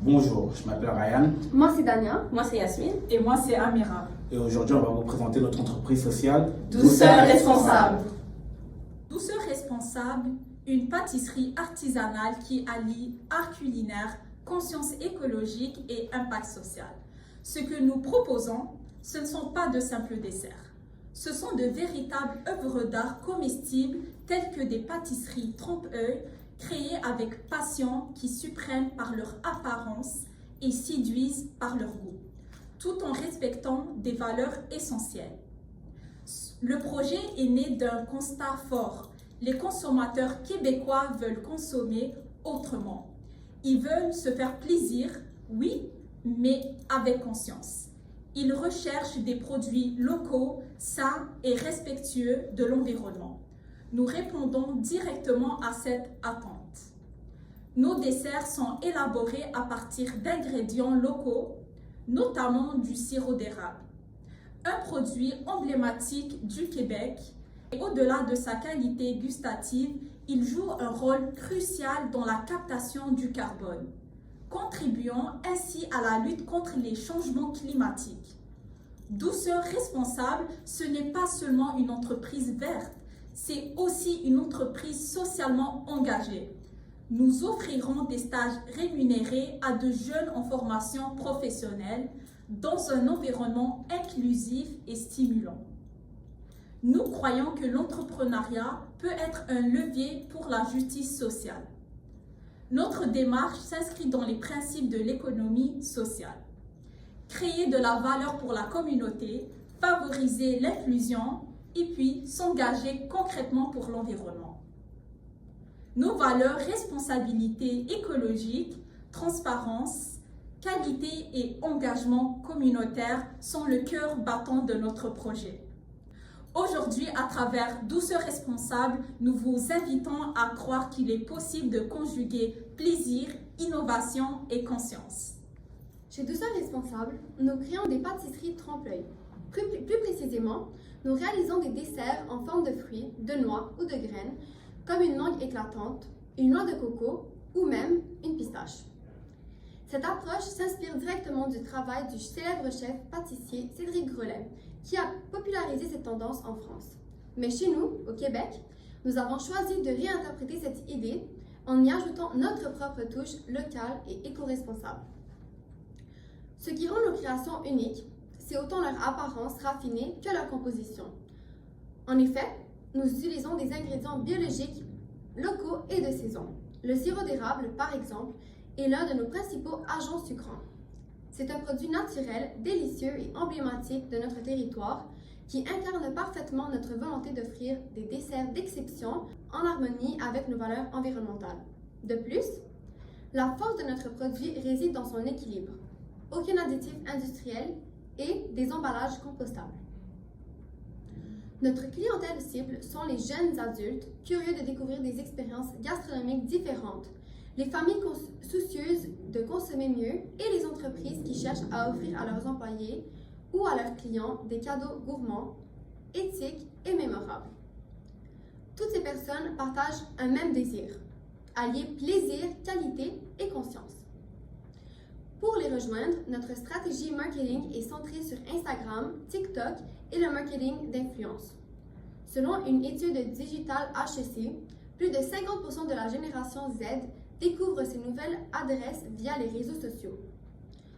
Bonjour, je m'appelle Ryan Moi, c'est Dania. Moi, c'est Yasmine. Et moi, c'est Amira. et aujourd'hui on va vous présenter notre entreprise sociale Douceur responsable. Douceur responsable, une pâtisserie artisanale qui allie art culinaire, conscience écologique et impact social. Ce que nous proposons, ce ne sont pas de simples desserts. Ce sont de véritables œuvres d'art comestibles telles que des pâtisseries trompe-œil créées avec passion qui surprennent par leur apparence et séduisent par leur goût, tout en respectant des valeurs essentielles. Le projet est né d'un constat fort. Les consommateurs québécois veulent consommer autrement. Ils veulent se faire plaisir, oui, mais avec conscience. Ils recherchent des produits locaux, sains et respectueux de l'environnement. Nous répondons directement à cette attente. Nos desserts sont élaborés à partir d'ingrédients locaux, notamment du sirop d'érable, un produit emblématique du Québec. Et au-delà de sa qualité gustative, il joue un rôle crucial dans la captation du carbone, contribuant ainsi à la lutte contre les changements climatiques. Douceur responsable, ce n'est pas seulement une entreprise verte, c'est aussi une entreprise socialement engagée. Nous offrirons des stages rémunérés à de jeunes en formation professionnelle dans un environnement inclusif et stimulant. Nous croyons que l'entrepreneuriat peut être un levier pour la justice sociale. Notre démarche s'inscrit dans les principes de l'économie sociale. Créer de la valeur pour la communauté, favoriser l'inclusion et puis s'engager concrètement pour l'environnement. Nos valeurs responsabilité écologique, transparence, qualité et engagement communautaire sont le cœur battant de notre projet. Aujourd'hui, à travers Douceur responsable, nous vous invitons à croire qu'il est possible de conjuguer plaisir, innovation et conscience. Chez Douceur responsable, nous créons des pâtisseries trompe-l'œil. Plus précisément, nous réalisons des desserts en forme de fruits, de noix ou de graines, comme une mangue éclatante, une noix de coco ou même une pistache. Cette approche s'inspire directement du travail du célèbre chef pâtissier Cédric Grolet, qui a popularisé cette tendance en France. Mais chez nous, au Québec, nous avons choisi de réinterpréter cette idée en y ajoutant notre propre touche locale et éco-responsable. Ce qui rend nos créations uniques, c'est autant leur apparence raffinée que leur composition. En effet, nous utilisons des ingrédients biologiques, locaux et de saison. Le sirop d'érable, par exemple, est l'un de nos principaux agents sucrants. C'est un produit naturel, délicieux et emblématique de notre territoire qui incarne parfaitement notre volonté d'offrir des desserts d'exception en harmonie avec nos valeurs environnementales. De plus, la force de notre produit réside dans son équilibre. Aucun additif industriel et des emballages compostables. Notre clientèle cible sont les jeunes adultes curieux de découvrir des expériences gastronomiques différentes, les familles soucieuses de consommer mieux et les entreprises qui cherchent à offrir à leurs employés ou à leurs clients des cadeaux gourmands, éthiques et mémorables. Toutes ces personnes partagent un même désir, allier plaisir, qualité et conscience. Pour les rejoindre, notre stratégie marketing est centrée sur Instagram, TikTok et le marketing d'influence. Selon une étude de Digital HEC, plus de 50% de la génération Z découvre ces nouvelles adresses via les réseaux sociaux.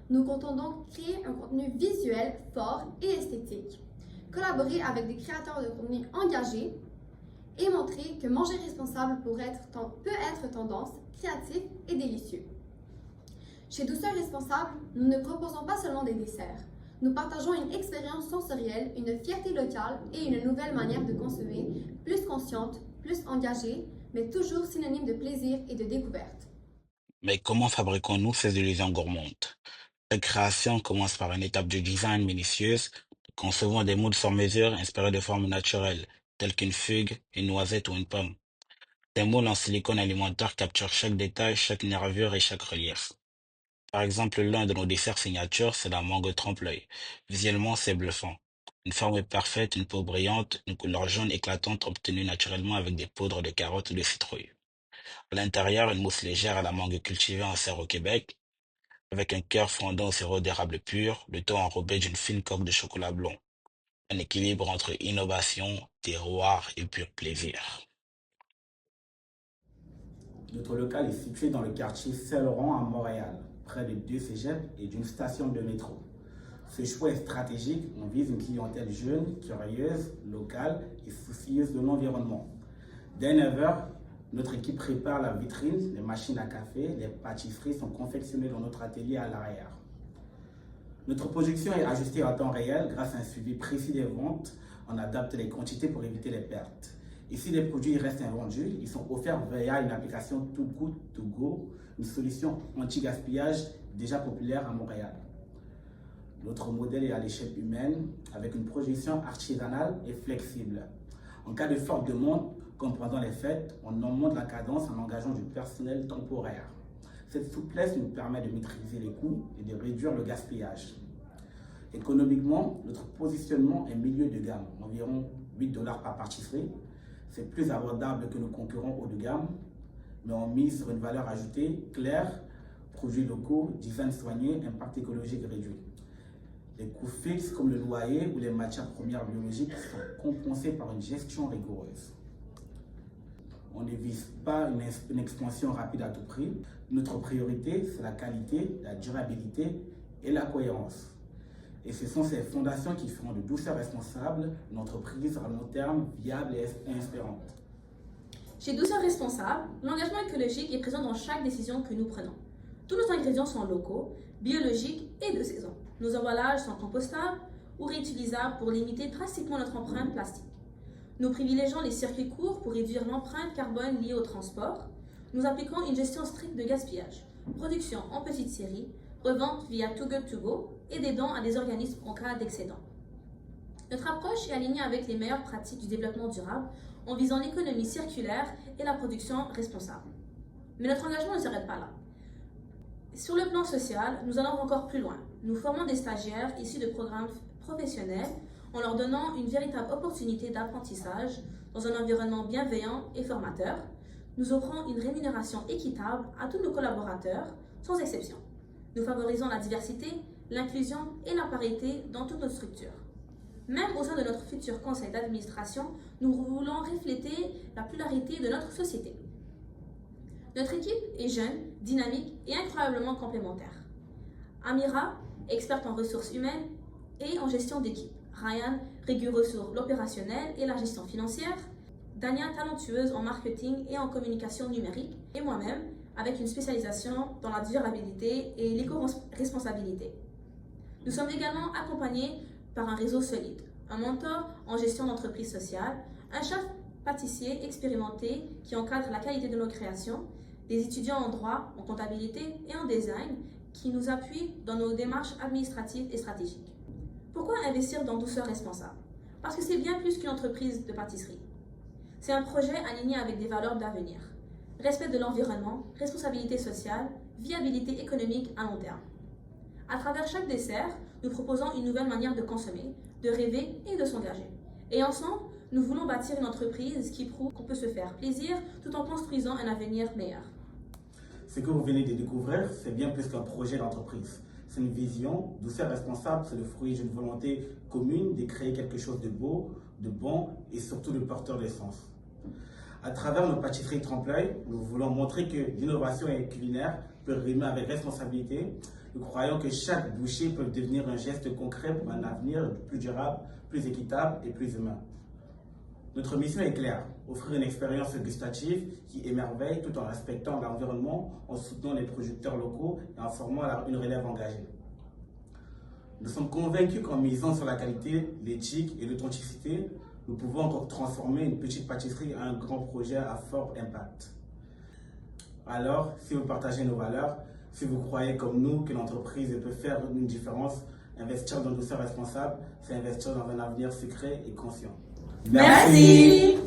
Nous comptons donc créer un contenu visuel fort et esthétique, collaborer avec des créateurs de contenu engagés et montrer que manger responsable peut être tendance, créatif et délicieux. Chez Douceur responsable, nous ne proposons pas seulement des desserts. Nous partageons une expérience sensorielle, une fierté locale et une nouvelle manière de consommer, plus consciente, plus engagée, mais toujours synonyme de plaisir et de découverte. Mais comment fabriquons-nous ces illusions gourmandes? Chaque création commence par une étape de design minutieuse. Nous concevons des moules sur mesure inspirés de formes naturelles, telles qu'une figue, une noisette ou une pomme. Des moules en silicone alimentaire capturent chaque détail, chaque nervure et chaque relief. Par exemple, l'un de nos desserts signature, c'est la mangue trompe-l'œil. Visuellement, c'est bluffant. Une forme parfaite, une peau brillante, une couleur jaune éclatante obtenue naturellement avec des poudres de carottes ou de citrouille. À l'intérieur, une mousse légère à la mangue cultivée en serre au Québec. avec un cœur fondant au sirop d'érable pur, le tout enrobé d'une fine coque de chocolat blanc. Un équilibre entre innovation, terroir et pur plaisir. Notre local est situé dans le quartier Saint-Laurent à Montréal, près de 2 cégeps et d'une station de métro. Ce choix est stratégique, on vise une clientèle jeune, curieuse, locale et soucieuse de l'environnement. Dès 9h, notre équipe prépare la vitrine, les machines à café, les pâtisseries sont confectionnées dans notre atelier à l'arrière. Notre production est ajustée en temps réel grâce à un suivi précis des ventes. On adapte les quantités pour éviter les pertes. Et si les produits restent invendus, ils sont offerts via une application Too Good To Go, une solution anti-gaspillage déjà populaire à Montréal. Notre modèle est à l'échelle humaine, avec une production artisanale et flexible. En cas de forte demande, comme pendant les fêtes, on augmente la cadence en engageant du personnel temporaire. Cette souplesse nous permet de maîtriser les coûts et de réduire le gaspillage. Économiquement, notre positionnement est milieu de gamme, environ 8 $ par pâtisserie. C'est plus abordable que nos concurrents haut de gamme, mais on mise sur une valeur ajoutée claire, produits locaux, design soigné, impact écologique réduit. Les coûts fixes comme le loyer ou les matières premières biologiques sont compensés par une gestion rigoureuse. On ne vise pas une expansion rapide à tout prix. Notre priorité, c'est la qualité, la durabilité et la cohérence. Et ce sont ces fondations qui feront de Douceur Responsable une entreprise à long terme viable et inspirante. Chez Douceur Responsable, l'engagement écologique est présent dans chaque décision que nous prenons. Tous nos ingrédients sont locaux, biologiques et de saison. Nos emballages sont compostables ou réutilisables pour limiter drastiquement notre empreinte plastique. Nous privilégions les circuits courts pour réduire l'empreinte carbone liée au transport. Nous appliquons une gestion stricte de gaspillage, production en petite série, revente via Too Good To Go et des dons à des organismes en cas d'excédent. Notre approche est alignée avec les meilleures pratiques du développement durable en visant l'économie circulaire et la production responsable. Mais notre engagement ne s'arrête pas là. Sur le plan social, nous allons encore plus loin. Nous formons des stagiaires issus de programmes professionnels en leur donnant une véritable opportunité d'apprentissage dans un environnement bienveillant et formateur. Nous offrons une rémunération équitable à tous nos collaborateurs, sans exception. Nous favorisons la diversité, l'inclusion et la parité dans toutes nos structures. Même au sein de notre futur conseil d'administration, nous voulons refléter la pluralité de notre société. Notre équipe est jeune, dynamique et incroyablement complémentaire. Amira, experte en ressources humaines et en gestion d'équipe. Ryan, rigoureux sur l'opérationnel et la gestion financière. Dania, talentueuse en marketing et en communication numérique. Et moi-même, avec une spécialisation dans la durabilité et l'éco-responsabilité. Nous sommes également accompagnés par un réseau solide, un mentor en gestion d'entreprise sociale, un chef pâtissier expérimenté qui encadre la qualité de nos créations, des étudiants en droit, en comptabilité et en design qui nous appuient dans nos démarches administratives et stratégiques. Pourquoi investir dans Douceur Responsable? Parce que c'est bien plus qu'une entreprise de pâtisserie. C'est un projet aligné avec des valeurs d'avenir. Respect de l'environnement, responsabilité sociale, viabilité économique à long terme. À travers chaque dessert, nous proposons une nouvelle manière de consommer, de rêver et de s'engager. Et ensemble, nous voulons bâtir une entreprise qui prouve qu'on peut se faire plaisir tout en construisant un avenir meilleur. Ce que vous venez de découvrir, c'est bien plus qu'un projet d'entreprise. C'est une vision. Douceur Responsable, c'est le fruit d'une volonté commune de créer quelque chose de beau, de bon et surtout de porteur de sens. À travers nos pâtisseries trempe-l'œil, nous voulons montrer que l'innovation culinaire peut rimer avec responsabilité. Nous croyons que chaque bouchée peut devenir un geste concret pour un avenir plus durable, plus équitable et plus humain. Notre mission est claire, offrir une expérience gustative qui émerveille tout en respectant l'environnement, en soutenant les producteurs locaux et en formant une relève engagée. Nous sommes convaincus qu'en misant sur la qualité, l'éthique et l'authenticité, nous pouvons encore transformer une petite pâtisserie en un grand projet à fort impact. Alors, si vous partagez nos valeurs, si vous croyez comme nous que l'entreprise peut faire une différence, investir dans Douceur Responsable, c'est investir dans un avenir secret et conscient. Merci.